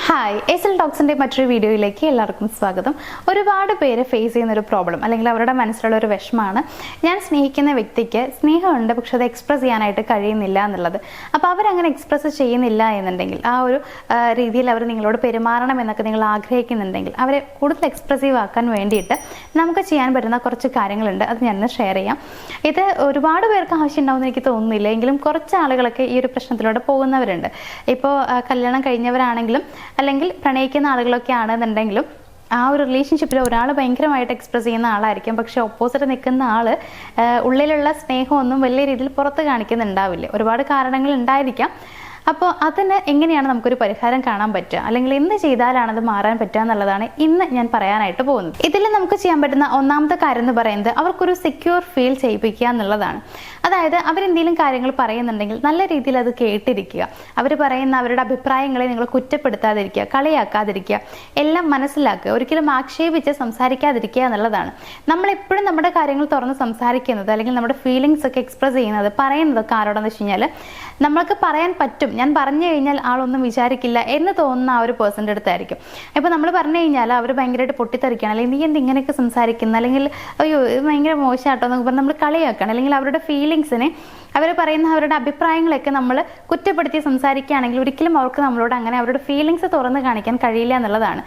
Hi SL ടോക്സിൻ്റെ മറ്റൊരു വീഡിയോയിലേക്ക് എല്ലാവർക്കും സ്വാഗതം. ഒരുപാട് പേര് ഫേസ് ചെയ്യുന്നൊരു പ്രോബ്ലം അല്ലെങ്കിൽ അവരുടെ മനസ്സിലുള്ള ഒരു വിഷമമാണ് ഞാൻ സ്നേഹിക്കുന്ന വ്യക്തിക്ക് സ്നേഹമുണ്ട് പക്ഷെ അത് എക്സ്പ്രസ് ചെയ്യാനായിട്ട് കഴിയുന്നില്ല എന്നുള്ളത്. അപ്പോൾ അവരങ്ങനെ എക്സ്പ്രസ് ചെയ്യുന്നില്ല എന്നുണ്ടെങ്കിൽ ആ ഒരു രീതിയിൽ അവർ നിങ്ങളോട് പെരുമാറണം എന്നൊക്കെ നിങ്ങൾ ആഗ്രഹിക്കുന്നുണ്ടെങ്കിൽ അവരെ കൂടുതൽ എക്സ്പ്രസീവ് ആക്കാൻ വേണ്ടിയിട്ട് നമുക്ക് ചെയ്യാൻ പറ്റുന്ന കുറച്ച് കാര്യങ്ങളുണ്ട്. അത് ഞാൻ ഷെയർ ചെയ്യാം. ഇത് ഒരുപാട് പേർക്ക് ആവശ്യം ഉണ്ടാവുമെന്ന് എനിക്ക് തോന്നുന്നില്ല, എങ്കിലും കുറച്ച് ആളുകളൊക്കെ ഈ ഒരു പ്രശ്നത്തിലൂടെ പോകുന്നവരുണ്ട്. ഇപ്പോൾ കല്യാണം കഴിഞ്ഞവരാണെങ്കിലും അല്ലെങ്കിൽ പ്രണയിക്കുന്ന ആളുകളൊക്കെ ആണെന്നുണ്ടെങ്കിലും ആ ഒരു റിലേഷൻഷിപ്പിൽ ഒരാൾ ഭയങ്കരമായിട്ട് എക്സ്പ്രസ് ചെയ്യുന്ന ആളായിരിക്കും, പക്ഷെ ഓപ്പോസിറ്റ് നിൽക്കുന്ന ആൾ ഉള്ളിലുള്ള സ്നേഹമൊന്നും വലിയ രീതിയിൽ പുറത്ത് കാണിക്കുന്നുണ്ടാവില്ല. ഒരുപാട് കാരണങ്ങൾ ഉണ്ടായിരിക്കാം. അപ്പോൾ അതിന് എങ്ങനെയാണ് നമുക്കൊരു പരിഹാരം കാണാൻ പറ്റുക, അല്ലെങ്കിൽ എന്ത് ചെയ്താലാണ് അത് മാറാൻ പറ്റുക എന്നുള്ളതാണ് ഇന്ന് ഞാൻ പറയാനായിട്ട് പോകുന്നത്. ഇതിൽ നമുക്ക് ചെയ്യാൻ പറ്റുന്ന ഒന്നാമത്തെ കാര്യം എന്ന് പറയുന്നത് അവർക്കൊരു സെക്യൂർ ഫീൽ ചെയ്യിപ്പിക്കുക എന്നുള്ളതാണ്. അതായത് അവരെന്തെങ്കിലും കാര്യങ്ങൾ പറയുന്നുണ്ടെങ്കിൽ നല്ല രീതിയിൽ അത് കേട്ടിരിക്കുക. അവർ പറയുന്ന അവരുടെ അഭിപ്രായങ്ങളെ നിങ്ങൾ കുറ്റപ്പെടുത്താതിരിക്കുക, കളിയാക്കാതിരിക്കുക, എല്ലാം മനസ്സിലാക്കുക. ഒരിക്കലും ആക്ഷേപിച്ച് സംസാരിക്കാതിരിക്കുക എന്നുള്ളതാണ്. നമ്മളെപ്പോഴും നമ്മുടെ കാര്യങ്ങൾ തുറന്ന് സംസാരിക്കുന്നത് അല്ലെങ്കിൽ നമ്മുടെ ഫീലിങ്സ് ഒക്കെ എക്സ്പ്രസ് ചെയ്യുന്നത് പറയുന്നതൊക്കെ ആരോടെന്ന് വെച്ച് കഴിഞ്ഞാൽ നമ്മൾക്ക് പറയാൻ പറ്റും, ഞാൻ പറഞ്ഞു കഴിഞ്ഞാൽ ആളൊന്നും വിചാരിക്കില്ല എന്ന് തോന്നുന്ന ആ ഒരു പേഴ്സൻ്റെ അടുത്തായിരിക്കും. ഇപ്പോൾ നമ്മൾ പറഞ്ഞു കഴിഞ്ഞാൽ അവർ ഭയങ്കരമായിട്ട് പൊട്ടിത്തെറിക്കണം, അല്ലെങ്കിൽ നീ എന്ത് ഇങ്ങനെയൊക്കെ സംസാരിക്കുന്ന, അല്ലെങ്കിൽ അയ്യോ ഇത് ഭയങ്കര മോശമാട്ടോ എന്നൊക്കെ പറഞ്ഞ് നമ്മൾ കളിയാക്കണം. അല്ലെങ്കിൽ അവരുടെ ഫീലിങ്സിനെ അവർ പറയുന്ന അവരുടെ അഭിപ്രായങ്ങളൊക്കെ നമ്മൾ കുറ്റപ്പെടുത്തി സംസാരിക്കുകയാണെങ്കിൽ ഒരിക്കലും അവർക്ക് നമ്മളോട് അങ്ങനെ അവരുടെ ഫീലിങ്സ് തുറന്ന് കാണിക്കാൻ കഴിയില്ല എന്നുള്ളതാണ്.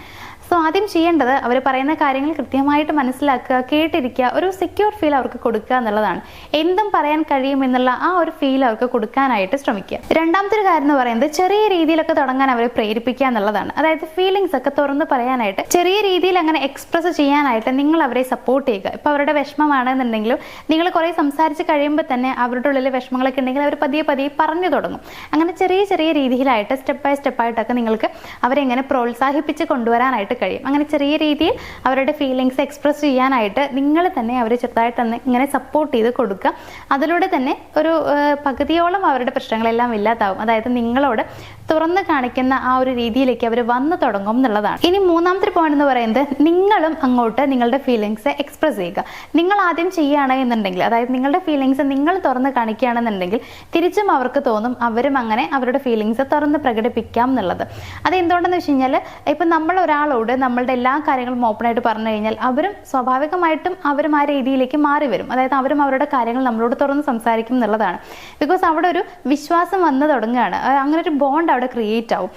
സോ ആദ്യം ചെയ്യേണ്ടത് അവർ പറയുന്ന കാര്യങ്ങൾ കൃത്യമായിട്ട് മനസ്സിലാക്കുക, കേട്ടിരിക്കുക, ഒരു സെക്യൂർ ഫീൽ അവർക്ക് കൊടുക്കുക എന്നുള്ളതാണ്. എന്തും പറയാൻ കഴിയുമെന്നുള്ള ആ ഒരു ഫീൽ അവർക്ക് കൊടുക്കാനായിട്ട് ശ്രമിക്കുക. രണ്ടാമത്തെ ഒരു കാര്യം എന്ന് പറയുന്നത് ചെറിയ രീതിയിലൊക്കെ തുടങ്ങാൻ അവരെ പ്രേരിപ്പിക്കുക എന്നുള്ളതാണ്. അതായത് ഫീലിങ്സ് ഒക്കെ തുറന്ന് പറയാനായിട്ട് ചെറിയ രീതിയിൽ അങ്ങനെ എക്സ്പ്രസ് ചെയ്യാനായിട്ട് നിങ്ങൾ അവരെ സപ്പോർട്ട് ചെയ്യുക. ഇപ്പോൾ അവരുടെ വിഷമമാണെന്നുണ്ടെങ്കിലും നിങ്ങൾ കുറേ സംസാരിച്ച് കഴിയുമ്പോൾ തന്നെ അവരുടെ ഉള്ളിൽ വിഷമങ്ങളൊക്കെ ഉണ്ടെങ്കിൽ അവർ പതിയെ പതിയെ പറഞ്ഞു തുടങ്ങും. അങ്ങനെ ചെറിയ ചെറിയ രീതിയിലായിട്ട് സ്റ്റെപ്പ് ബൈ സ്റ്റെപ്പായിട്ടൊക്കെ നിങ്ങൾക്ക് അവരെ എങ്ങനെ പ്രോത്സാഹിപ്പിച്ച് കൊണ്ടുവരാനായിട്ട് കഴിയും. അങ്ങനെ ചെറിയ രീതിയിൽ അവരുടെ ഫീലിങ്സ് എക്സ്പ്രസ് ചെയ്യാനായിട്ട് നിങ്ങൾ തന്നെ അവരെ ചെറുതായിട്ട് തന്നെ ഇങ്ങനെ സപ്പോർട്ട് ചെയ്ത് കൊടുക്കുക. അതിലൂടെ തന്നെ ഒരു പകുതിയോളം അവരുടെ പ്രശ്നങ്ങളെല്ലാം ഇല്ലാതാവും. അതായത് നിങ്ങളോട് തുറന്ന് കാണിക്കുന്ന ആ ഒരു രീതിയിലേക്ക് അവർ വന്നു തുടങ്ങും എന്നുള്ളതാണ്. ഇനി മൂന്നാമത്തെ പോയിന്റ് എന്ന് പറയുന്നത് നിങ്ങളും അങ്ങോട്ട് നിങ്ങളുടെ ഫീലിങ്സ് എക്സ്പ്രസ് ചെയ്യുക. നിങ്ങൾ ആദ്യം ചെയ്യുകയാണ് എന്നുണ്ടെങ്കിൽ, അതായത് നിങ്ങളുടെ ഫീലിങ്സ് നിങ്ങൾ തുറന്ന് കാണിക്കുകയാണെന്നുണ്ടെങ്കിൽ തിരിച്ചും അവർക്ക് തോന്നും അവരും അങ്ങനെ അവരുടെ ഫീലിങ്സ് തുറന്ന് പ്രകടിപ്പിക്കാം എന്നുള്ളത്. അത് എന്തുകൊണ്ടെന്ന് വെച്ച് കഴിഞ്ഞാൽ ഇപ്പം നമ്മൾ ഒരാളോട് നമ്മളുടെ എല്ലാ കാര്യങ്ങളും ഓപ്പണായിട്ട് പറഞ്ഞു കഴിഞ്ഞാൽ അവരും സ്വാഭാവികമായിട്ടും അവരും ആ രീതിയിലേക്ക് മാറി വരും. അതായത് അവരും അവരുടെ കാര്യങ്ങൾ നമ്മളോട് തുറന്ന് സംസാരിക്കും എന്നുള്ളതാണ്. ബിക്കോസ് അവിടെ ഒരു വിശ്വാസം വന്നു തുടങ്ങുകയാണ്. അങ്ങനെ ഒരു ബോണ്ട് അവിടെ ക്രിയേറ്റ് ആവും.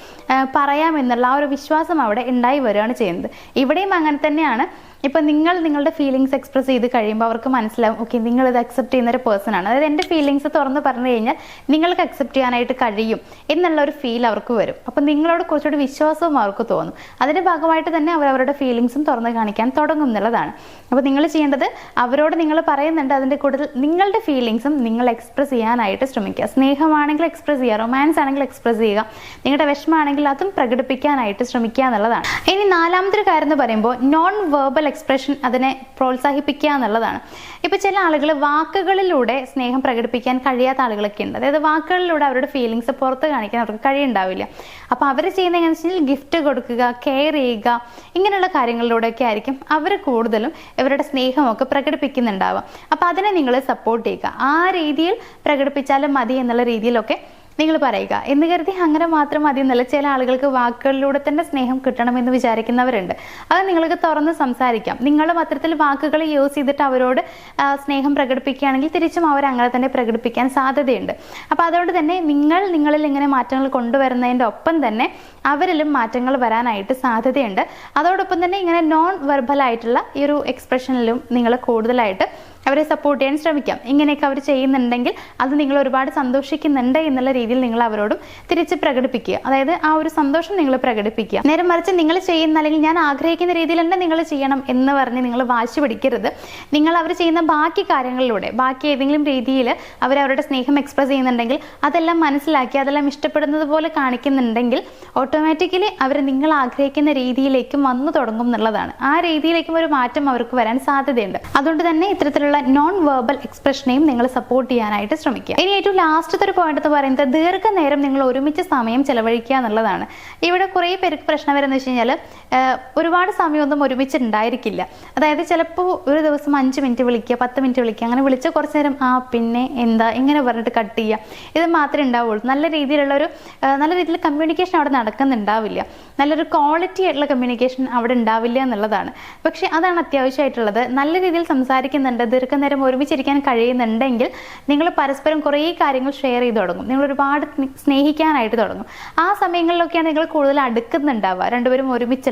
പറയാമെന്നുള്ള ആ ഒരു വിശ്വാസം അവിടെ ഉണ്ടായി വരികയാണ് ചെയ്യുന്നത്. ഇവിടെയും അങ്ങനെ തന്നെയാണ്. ഇപ്പം നിങ്ങൾ നിങ്ങളുടെ ഫീലിങ്സ് എക്സ്പ്രസ് ചെയ്ത് കഴിയുമ്പോൾ അവർക്ക് മനസ്സിലാവും, ഓക്കെ നിങ്ങളിത് അക്സെപ്റ്റ് ചെയ്യുന്ന ഒരു പേഴ്സൺ ആണ്. അതായത് എൻ്റെ ഫീലിങ്സ് തുറന്ന് പറഞ്ഞു കഴിഞ്ഞാൽ നിങ്ങൾക്ക് അക്സെപ്റ്റ് ചെയ്യാനായിട്ട് കഴിയും എന്നുള്ള ഒരു ഫീൽ അവർക്ക് വരും. അപ്പം നിങ്ങളോട് കുറച്ചുകൂടി വിശ്വാസവും അവർക്ക് തോന്നും. അതിൻ്റെ ഭാഗമായിട്ട് തന്നെ അവർ അവരുടെ ഫീലിങ്സും തുറന്ന് കാണിക്കാൻ തുടങ്ങും എന്നുള്ളതാണ്. അപ്പോൾ നിങ്ങൾ ചെയ്യേണ്ടത് അവരോട് നിങ്ങൾ പറയുന്നുണ്ട്, അതിൻ്റെ കൂടുതൽ നിങ്ങളുടെ ഫീലിങ്സും നിങ്ങൾ എക്സ്പ്രസ് ചെയ്യാനായിട്ട് ശ്രമിക്കുക. സ്നേഹമാണെങ്കിൽ എക്സ്പ്രസ് ചെയ്യുക, റൊമാൻസ് ആണെങ്കിൽ എക്സ്പ്രസ് ചെയ്യുക, നിങ്ങളുടെ വിഷമമാണെങ്കിൽ അതും പ്രകടിപ്പിക്കാനായിട്ട് ശ്രമിക്കുക എന്നുള്ളതാണ്. ഇനി നാലാമത്തെ കാര്യം എന്ന് പറയുമ്പോൾ നോൺ വെർബൽ എക്സ്പ്രഷൻ, അതിനെ പ്രോത്സാഹിപ്പിക്കുക എന്നുള്ളതാണ്. ഇപ്പൊ ചില ആളുകൾ വാക്കുകളിലൂടെ സ്നേഹം പ്രകടിപ്പിക്കാൻ കഴിയാത്ത ആളുകളൊക്കെ ഉണ്ട്. അതായത് വാക്കുകളിലൂടെ അവരുടെ ഫീലിങ്സ് പുറത്ത് കാണിക്കാൻ അവർക്ക് കഴിയുണ്ടാവില്ല. അപ്പൊ അവർ ചെയ്യുന്ന എങ്ങനെയാണെന്ന് വെച്ചാൽ ഗിഫ്റ്റ് കൊടുക്കുക, കെയർ ചെയ്യുക, ഇങ്ങനെയുള്ള കാര്യങ്ങളിലൂടെയൊക്കെ ആയിരിക്കും അവർ കൂടുതലും ഇവരുടെ സ്നേഹമൊക്കെ പ്രകടിപ്പിക്കുന്നുണ്ടാവുക. അപ്പൊ അതിനെ നിങ്ങൾ സപ്പോർട്ട് ചെയ്യുക. ആ രീതിയിൽ പ്രകടിപ്പിച്ചാലും മതി എന്നുള്ള രീതിയിലൊക്കെ നിങ്ങൾ പറയുക എന്ന് കരുതി അങ്ങനെ മാത്രം മതി എന്നല്ല. ചില ആളുകൾക്ക് വാക്കുകളിലൂടെ തന്നെ സ്നേഹം കിട്ടണമെന്ന് വിചാരിക്കുന്നവരുണ്ട്. അത് നിങ്ങൾക്ക് തുറന്ന് സംസാരിക്കാം. നിങ്ങളും അത്തരത്തിൽ വാക്കുകൾ യൂസ് ചെയ്തിട്ട് അവരോട് സ്നേഹം പ്രകടിപ്പിക്കുകയാണെങ്കിൽ തിരിച്ചും അവർ അങ്ങനെ തന്നെ പ്രകടിപ്പിക്കാൻ സാധ്യതയുണ്ട്. അപ്പോൾ അതുകൊണ്ട് തന്നെ നിങ്ങളിൽ ഇങ്ങനെ മാറ്റങ്ങൾ കൊണ്ടുവരുന്നതിൻ്റെ ഒപ്പം തന്നെ അവരിലും മാറ്റങ്ങൾ വരാനായിട്ട് സാധ്യതയുണ്ട്. അതോടൊപ്പം തന്നെ ഇങ്ങനെ നോൺ വെർബലായിട്ടുള്ള ഈ ഒരു എക്സ്പ്രഷനിലും നിങ്ങൾ കൂടുതലായിട്ട് അവരെ സപ്പോർട്ട് ചെയ്യാൻ ശ്രമിക്കാം. ഇങ്ങനെയൊക്കെ അവർ ചെയ്യുന്നുണ്ടെങ്കിൽ അത് നിങ്ങൾ ഒരുപാട് സന്തോഷിക്കുന്നുണ്ട് എന്നുള്ള രീതിയിൽ നിങ്ങൾ അവരോടും തിരിച്ച് പ്രകടിപ്പിക്കുക. അതായത് ആ ഒരു സന്തോഷം നിങ്ങൾ പ്രകടിപ്പിക്കുക. നേരെ മറിച്ച് നിങ്ങൾ ചെയ്യുന്ന അല്ലെങ്കിൽ ഞാൻ ആഗ്രഹിക്കുന്ന രീതിയിൽ തന്നെ നിങ്ങൾ ചെയ്യണം എന്ന് പറഞ്ഞ് നിങ്ങൾ വാശി പിടിക്കരുത്. നിങ്ങൾ അവർ ചെയ്യുന്ന ബാക്കി കാര്യങ്ങളിലൂടെ ബാക്കി ഏതെങ്കിലും രീതിയിൽ അവരവരുടെ സ്നേഹം എക്സ്പ്രസ് ചെയ്യുന്നുണ്ടെങ്കിൽ അതെല്ലാം മനസ്സിലാക്കി അതെല്ലാം ഇഷ്ടപ്പെടുന്നത് പോലെ കാണിക്കുന്നുണ്ടെങ്കിൽ ഓട്ടോമാറ്റിക്കലി അവർ നിങ്ങൾ ആഗ്രഹിക്കുന്ന രീതിയിലേക്കും വന്നു തുടങ്ങും എന്നുള്ളതാണ്. ആ രീതിയിലേക്കും ഒരു മാറ്റം അവർക്ക് വരാൻ സാധ്യതയുണ്ട്. അതുകൊണ്ട് തന്നെ ഇത്തരത്തിലുള്ള തരത്തിലുള്ള നോൺ വെർബൽ എക്സ്പ്രഷനെയും നിങ്ങൾ സപ്പോർട്ട് ചെയ്യാനായിട്ട് ശ്രമിക്കുക. ഇനി ഏറ്റവും ലാസ്റ്റത്തെ ഒരു പോയിന്റ് എന്ന് പറയുന്നത് ദീർഘനേരം നിങ്ങൾ ഒരുമിച്ച് സമയം ചെലവഴിക്കുക എന്നുള്ളതാണ്. ഇവിടെ കുറേ പേർക്ക് പ്രശ്നം വരുന്നത് വെച്ച് കഴിഞ്ഞാൽ ഒരുപാട് സമയമൊന്നും ഒരുമിച്ചുണ്ടായിരിക്കില്ല. അതായത് ചിലപ്പോൾ ഒരു ദിവസം 5 മിനിറ്റ് വിളിക്കുക, 10 മിനിറ്റ് വിളിക്കുക, അങ്ങനെ വിളിച്ച് കുറച്ച് നേരം പിന്നെ എന്താ ഇങ്ങനെ പറഞ്ഞിട്ട് കട്ട് ചെയ്യുക, ഇത് മാത്രമേ ഉണ്ടാവുള്ളൂ. നല്ല രീതിയിൽ കമ്മ്യൂണിക്കേഷൻ അവിടെ നടക്കുന്നുണ്ടാവില്ല. നല്ലൊരു ക്വാളിറ്റി ആയിട്ടുള്ള കമ്മ്യൂണിക്കേഷൻ അവിടെ ഉണ്ടാവില്ല എന്നുള്ളതാണ്. പക്ഷെ അതാണ് അത്യാവശ്യമായിട്ടുള്ളത്. നല്ല രീതിയിൽ സംസാരിക്കുന്നുണ്ട്, ദീർഘനേരം ഒരുമിച്ചിരിക്കാൻ കഴിയുന്നുണ്ടെങ്കിൽ നിങ്ങൾ പരസ്പരം കുറേ കാര്യങ്ങൾ ഷെയർ ചെയ്ത് തുടങ്ങും. നിങ്ങൾ ഒരുപാട് സ്നേഹിക്കാനായിട്ട് തുടങ്ങും. ആ സമയങ്ങളിലൊക്കെയാണ് നിങ്ങൾ കൂടുതൽ അടുക്കുന്നുണ്ടാവുക, രണ്ടുപേരും ഒരുമിച്ച്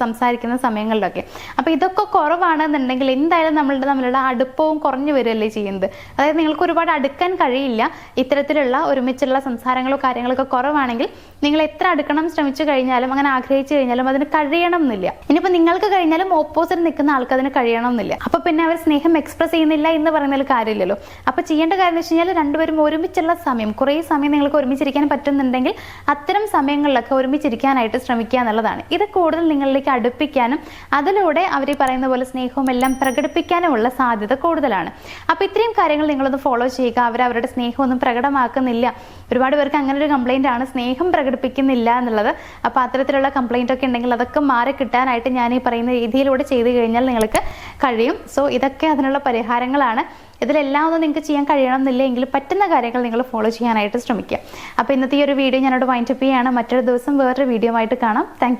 സംസാരിക്കുന്ന സമയങ്ങളിലൊക്കെ. അപ്പോൾ ഇതൊക്കെ കുറവാണെന്നുണ്ടെങ്കിൽ എന്തായാലും തമ്മിലുള്ള അടുപ്പവും കുറഞ്ഞു വരികയല്ലേ ചെയ്യുന്നത്. അതായത് നിങ്ങൾക്ക് ഒരുപാട് അടുക്കാൻ കഴിയില്ല. ഇത്തരത്തിലുള്ള ഒരുമിച്ചുള്ള സംസാരങ്ങളോ കാര്യങ്ങളൊക്കെ കുറവാണെങ്കിൽ നിങ്ങൾ എത്ര അടുക്കണം ശ്രമിച്ചു കഴിഞ്ഞാലും, അങ്ങനെ ആഗ്രഹിച്ചു കഴിഞ്ഞാലും അതിന് കഴിയണം എന്നില്ല. ഇനിയിപ്പോൾ നിങ്ങൾക്ക് കഴിഞ്ഞാലും ഓപ്പോസിറ്റ് നിൽക്കുന്ന ആൾക്ക് അതിന് കഴിയണം എന്നില്ല. അപ്പോൾ പിന്നെ അവർ സ്നേഹം എക്സ്പ്രസ് ചെയ്യുന്നില്ല എന്ന് പറയുന്നതിൽ കാര്യമില്ലല്ലോ. അപ്പോൾ ചെയ്യേണ്ട കാര്യം എന്ന് വെച്ച് കഴിഞ്ഞാൽ രണ്ടുപേരും ഒരുമിച്ചുള്ള സമയം, കുറേ സമയം നിങ്ങൾക്ക് ഒരുമിച്ചിരിക്കാൻ പറ്റുന്നുണ്ടെങ്കിൽ അത്തരം സമയങ്ങളിലൊക്കെ ഒരുമിച്ചിരിക്കാനായിട്ട് ശ്രമിക്കുക എന്നുള്ളതാണ്. ഇത് കൂടുതൽ നിങ്ങളിലേക്ക് അടുപ്പിക്കാനും അതിലൂടെ അവർ പറയുന്ന പോലെ സ്നേഹവും എല്ലാം പ്രകടിപ്പിക്കാനുമുള്ള സാധ്യത കൂടുതലാണ്. അപ്പോൾ ഇത്രയും കാര്യങ്ങൾ നിങ്ങളൊന്ന് ഫോളോ ചെയ്യുക. അവരുടെ സ്നേഹമൊന്നും പ്രകടമാക്കുന്നില്ല. ഒരുപാട് പേർക്ക് അങ്ങനെ ഒരു കംപ്ലൈൻ്റ് ആണ്, സ്നേഹം പ്രകടിപ്പിക്കുന്നില്ല എന്നുള്ളത്. അപ്പോൾ അത്തരത്തിലുള്ള കംപ്ലൈൻ്റ് ഒക്കെ ഉണ്ടെങ്കിൽ അതൊക്കെ മാറി കിട്ടാനായിട്ട് ഞാൻ ഈ പറയുന്ന രീതിയിലൂടെ ചെയ്തു കഴിഞ്ഞാൽ നിങ്ങൾക്ക് കഴിയും. സോ ഇതൊക്കെ അതിനുള്ള പരിഹാരങ്ങളാണ്. ഇതിലെല്ലാം ഒന്നും നിങ്ങൾക്ക് ചെയ്യാൻ കഴിയണം എന്നില്ല, എങ്കിലും പറ്റുന്ന കാര്യങ്ങൾ നിങ്ങൾ ഫോളോ ചെയ്യാനായിട്ട് ശ്രമിക്കുക. അപ്പോൾ ഇന്നത്തെ ഈ ഒരു വീഡിയോ ഞാനോട് വൈൻഡപ്പ് ചെയ്യുകയാണ്. മറ്റൊരു ദിവസം വേറൊരു വീഡിയോ ആയിട്ട് കാണാം. താങ്ക്